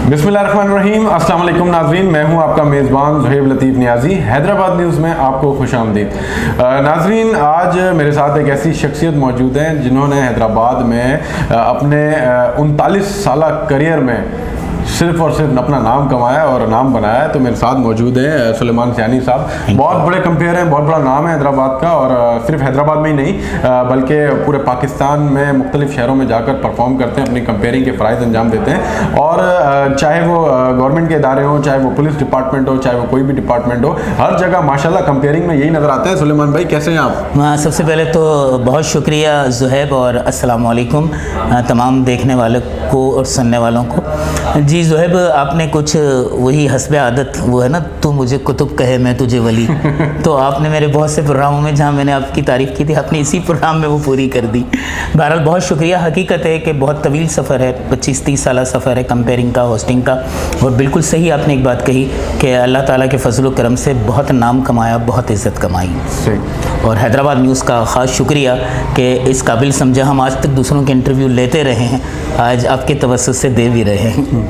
बिस्मिल्लाहिर्रहमानिर्रहीम। अस्सलाम वालेकुम नाज़रीन, मैं हूं आपका मेज़बान ज़ुहैब लतीफ़ नियाज़ी। हैदराबाद न्यूज़ में आपको खुशामदीद। नाज़रीन, आज मेरे साथ एक ऐसी शख्सियत मौजूद है जिन्होंने हैदराबाद में अपने 39 साल करियर में सिर्फ और सिर्फ अपना नाम कमाया और नाम बनाया। तो मेरे साथ मौजूद हैं सुलेमान सियानी साहब। बहुत बड़े कंपेयर हैं, बहुत बड़ा नाम है हैदराबाद का, और सिर्फ हैदराबाद में ही नहीं बल्कि पूरे पाकिस्तान में मुख्तलिफ शहरों में जाकर परफॉर्म करते हैं, अपनी कंपेयरिंग के फ़राइज़ अंजाम देते हैं। और चाहे वो गवर्नमेंट के इदारे हों, चाहे वो पुलिस डिपार्टमेंट हो, चाहे वो कोई भी डिपार्टमेंट हो, हर जगह माशाल्लाह कंपेयरिंग में यही नज़र आते हैं। सुलेमान भाई, कैसे हैं आप? सबसे पहले तो बहुत शुक्रिया ज़ुहैब, और अस्सलाम वालेकुम तमाम देखने वालों को और सुनने वालों को। जी ज़ुहैब, आपने कुछ वही हस्बे आदत, वो है ना, तू मुझे कुतुब कहे मैं तुझे वली तो आपने मेरे बहुत से प्रोग्रामों में जहाँ मैंने आपकी तारीफ़ की थी, आपने इसी प्रोग्राम में वो पूरी कर दी। बहरहाल बहुत शुक्रिया। हकीकत है कि बहुत तवील सफ़र है, 25-30 साल सफ़र है कंपेयरिंग का, होस्टिंग का। और बिल्कुल सही आपने एक बात कही कि अल्लाह ताला के फजल व करम से बहुत नाम कमाया, बहुत इज़्ज़त कमाई। और हैदराबाद न्यूज़ का ख़ास शुक्रिया कि इस काबिल समझा। हम आज तक दूसरों के इंटरव्यू लेते रहे हैं, आज आपके तवज्जुह से दे भी रहे हैं।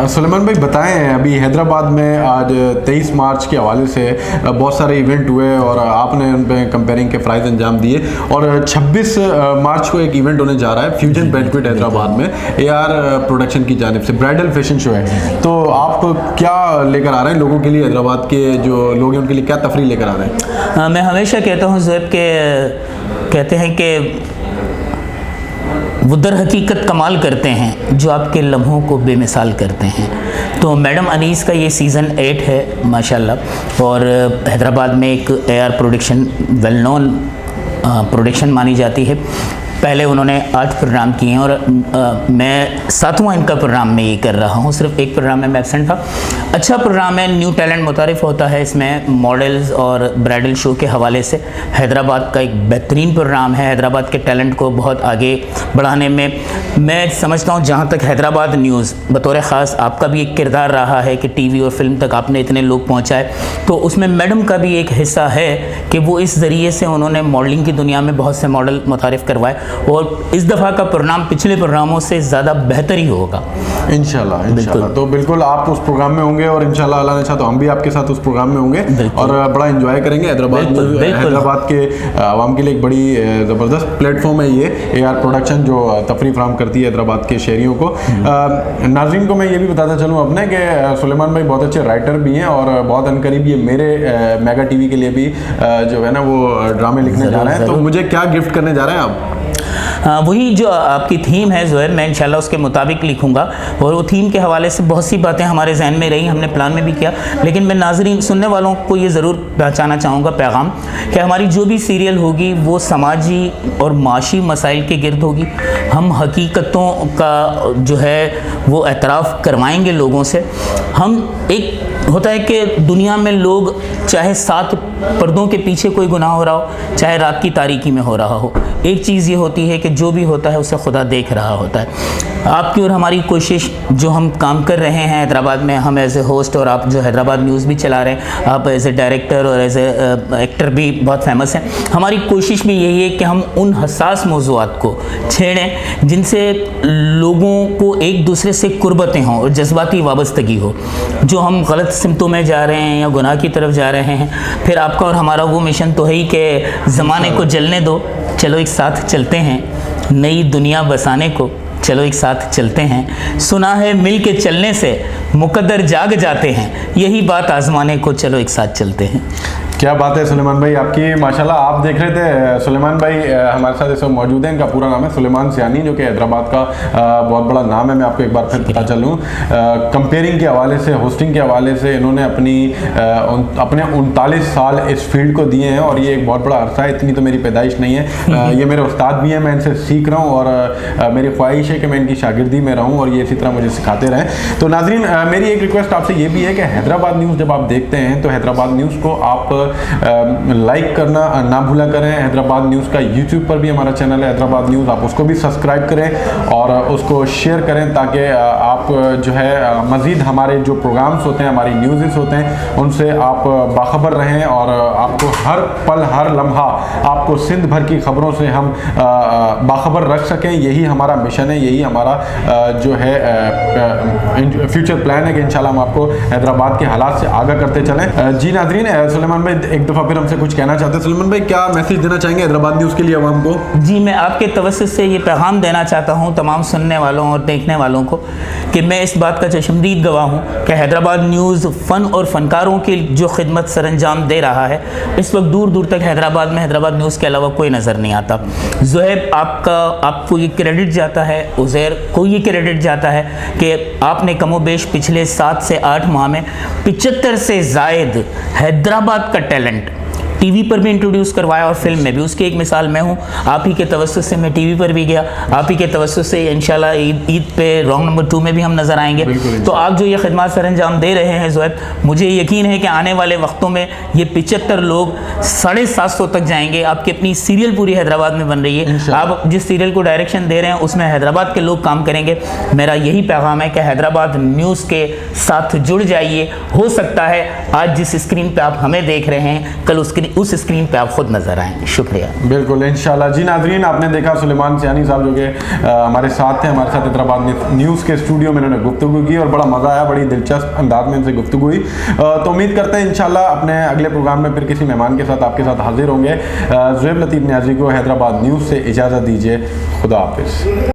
सुलेमान भाई बताएं, अभी हैदराबाद में आज 23 मार्च के हवाले से बहुत सारे इवेंट हुए और आपने उन पर कंपेयरिंग के फ़राइज़ अंजाम दिए, और 26 मार्च को एक इवेंट होने जा रहा है फ्यूजन बैंक्वेट हैदराबाद में, AR प्रोडक्शन की जानिब से ब्राइडल फैशन शो है। तो आप क्या लेकर आ रहे हैं लोगों के लिए? हैदराबाद के जो लोग हैं उनके लिए क्या तफरीह लेकर आ रहे हैं? मैं हमेशा कहता हूँ ज़ुहैब के, कहते हैं कि वो दर हकीकत कमाल करते हैं जो आपके लम्हों को बेमिसाल करते हैं। तो मैडम अनीस का ये सीज़न 8 है माशाल्लाह, और हैदराबाद में एक AR production well known production मानी जाती है। पहले उन्होंने 8 प्रोग्राम किए हैं और मैं 7वां इनका प्रोग्राम में ये कर रहा हूँ। सिर्फ एक प्रोग्राम में मैं एब्सेंट था। अच्छा प्रोग्राम है, न्यू टैलेंट मुतारिफ होता है इसमें, मॉडल्स और ब्राइडल शो के हवाले से हैदराबाद का एक बेहतरीन प्रोग्राम है। हैदराबाद के टैलेंट को बहुत आगे बढ़ाने में मैं समझता हूँ, जहाँ तक हैदराबाद न्यूज़ बतौर ख़ास आपका भी एक किरदार रहा है कि टीवी और फिल्म तक आपने इतने लोग पहुँचाए, तो उसमें मैडम का भी एक हिस्सा है कि वो इस ज़रिए से उन्होंने मॉडलिंग की दुनिया में बहुत से मॉडल मुतारिफ़ करवाए, और इस दफ़ा का प्रोग्राम पिछले प्रोग्रामों से ज़्यादा बेहतर ही होगा इंशाल्लाह। तो बिल्कुल आप उस प्रोग्राम में होंगे, और इंशाल्लाह अल्लाह ने चाहा तो हम भी आपके साथ उस प्रोग्राम में होंगे और बड़ा एंजॉय करेंगे। हैदराबाद के आवाम के लिए एक बड़ी ज़बरदस्त प्लेटफॉर्म है ये AR प्रोडक्शन, जो तफरीह फराहम करती है हैदराबाद के शहरियों को। नाज़रीन को मैं ये भी बताता चलूँ अपने कि सुलेमान भाई बहुत अच्छे राइटर भी हैं, और बहुत अनकरीब ये मेरे मेगा TV के लिए भी जो है ना वो ड्रामे लिखने जा रहे हैं। तो मुझे क्या गिफ्ट करने जा रहे हैं आप? वही जो आपकी थीम है ज़ुहैब, मैं इंशाल्लाह उसके मुताबिक लिखूंगा, और वो थीम के हवाले से बहुत सी बातें हमारे जहन में रही, हमने प्लान में भी किया। लेकिन मैं नाज़रीन सुनने वालों को ये ज़रूर पहुँचाना चाहूँगा पैगाम कि हमारी जो भी सीरियल होगी वो समाजी और माशी मसाइल के गिर्द होगी। हम हकीकतों का जो है वो एतराफ़ करवाएंगे लोगों से। हम एक होता है कि दुनिया में लोग चाहे 7 पर्दों के पीछे कोई गुनाह हो रहा हो, चाहे रात की तारीकी में हो रहा हो, एक चीज़ ये होती है कि जो भी होता है उसे खुदा देख रहा होता है। आपकी और हमारी कोशिश जो हम काम कर रहे हैं हैदराबाद में, हम एज ए होस्ट, और आप जो हैदराबाद न्यूज़ भी चला रहे हैं, आप एज ए डायरेक्टर और एज ए एक्टर भी बहुत फेमस हैं। हमारी कोशिश भी यही है कि हम उन हसास मौज़ूआत को छेड़ें जिनसे लोगों को एक दूसरे से कुर्बतें हों और जज्बाती वाबस्तगी हो। जो हम गलत सिमतों में जा रहे हैं या गुनाह की तरफ जा रहे हैं, फिर आपका और हमारा वो मिशन तो है ही कि ज़माने को जलने दो, चलो एक साथ चलते हैं, नई दुनिया बसाने को चलो एक साथ चलते हैं। सुना है मिल के चलने से मुकद्दर जाग जाते हैं, यही बात आजमाने को चलो एक साथ चलते हैं। क्या बात है सुलेमान भाई आपकी, माशाल्लाह। आप देख रहे थे सुलेमान भाई हमारे साथ इस वक्त मौजूद हैं। इनका पूरा नाम है सुलेमान सियानी, जो कि हैदराबाद का बहुत बड़ा नाम है। मैं आपको एक बार फिर पता चलूँ, कंपेयरिंग के हवाले से, होस्टिंग के हवाले से इन्होंने अपने 39 साल इस फील्ड को दिए हैं, और ये एक बहुत बड़ा अरसा है। इतनी तो मेरी पैदाइश नहीं है। ये मेरे उस्ताद भी हैं, मैं इनसे सीख रहा हूँ, और मेरी ख्वाहिश है कि मैं इनकी शागिर्दी में रहूँ और ये इसी तरह मुझे सिखाते रहें। तो नाज़रीन, मेरी एक रिक्वेस्ट आपसे ये भी है कि हैदराबाद न्यूज़ जब आप देखते हैं तो हैदराबाद न्यूज़ को आप लाइक करना ना भूला करें। हैदराबाद न्यूज़ का यूट्यूब पर भी हमारा चैनल है हैदराबाद न्यूज़, आप उसको भी सब्सक्राइब करें और उसको शेयर करें ताकि आप जो है मज़ीद हमारे जो प्रोग्राम्स होते हैं, हमारी न्यूज़ होते हैं, उनसे आप बाखबर रहें और आपको हर पल हर लम्हा आपको सिंध भर की ख़बरों से हम बाखबर रख सकें। यही हमारा मिशन है, यही हमारा जो है फ्यूचर प्लान है कि इंशाल्लाह हम आपको हैदराबाद के हालात से आगाह करते चलें। जी नाज़रीन, सुलेमान भाई एक दफ़ा फिर हमसे कुछ कहना चाहते हैं। सुलेमान भाई, क्या मैसेज देना चाहेंगे हैदराबाद न्यूज़ के लिए आवाम को? जी, मैं आपके तवज्जुह से ये पैगाम देना चाहता हूँ तमाम सुनने वालों और देखने वालों को कि मैं इस बात का चशमदीद गवाह हूँ कि हैदराबाद न्यूज़ फ़न और फ़नकारों की जो खिदमत सरअंजाम दे रहा है, इस वक्त दूर दूर तक हैदराबाद में हैदराबाद न्यूज़ के अलावा कोई नज़र नहीं आता। ज़ुहैब, आपको ये क्रेडिट जाता है, उज़ैर को ये क्रेडिट जाता है कि आपने कमोबेश पिछले 7 से 8 माह में 75 से ज़ायद हैदराबाद का टैलेंट टीवी पर भी इंट्रोड्यूस करवाया और फिल्म में भी। उसकी एक मिसाल मैं हूँ। आप ही के तवज्जुह से मैं टीवी पर भी गया, आप ही के तवज्जुह से इंशाल्लाह ईद पे रॉन्ग नंबर 2 में भी हम नज़र आएंगे। तो आप जो ये खिदमत सरअंजाम दे रहे हैं ज़ुहैब, मुझे यकीन है कि आने वाले वक्तों में ये 75 लोग 750 तक जाएंगे। आपकी अपनी सीरियल पूरी हैदराबाद में बन रही है, आप जिस सीरियल को डायरेक्शन दे रहे हैं उसमें हैदराबाद के लोग काम करेंगे। मेरा यही पैगाम है कि हैदराबाद न्यूज़ के साथ जुड़ जाइए। हो सकता है आज जिस स्क्रीन पर आप हमें देख रहे हैं, कल उस स्क्रीन पे आप खुद नजर आएंगे। शुक्रिया। बिल्कुल, इंशाल्लाह। जी नाज़रीन, आपने देखा सुलेमान सियानी साहब जो कि हमारे साथ थे, हमारे साथ हैदराबाद न्यूज़ के स्टूडियो में इन्होंने गुफ्तगू की और बड़ा मज़ा आया, बड़ी दिलचस्प अंदाज में इनसे गुफ्तगू हुई। तो उम्मीद करते हैं इंशाल्लाह अपने अगले प्रोग्राम में फिर किसी मेहमान के साथ आपके साथ हाजिर होंगे। ज़ुहैब लतीफ़ नियाज़ी को हैदराबाद न्यूज़ से इजाज़त दीजिए। खुदा हाफिज़।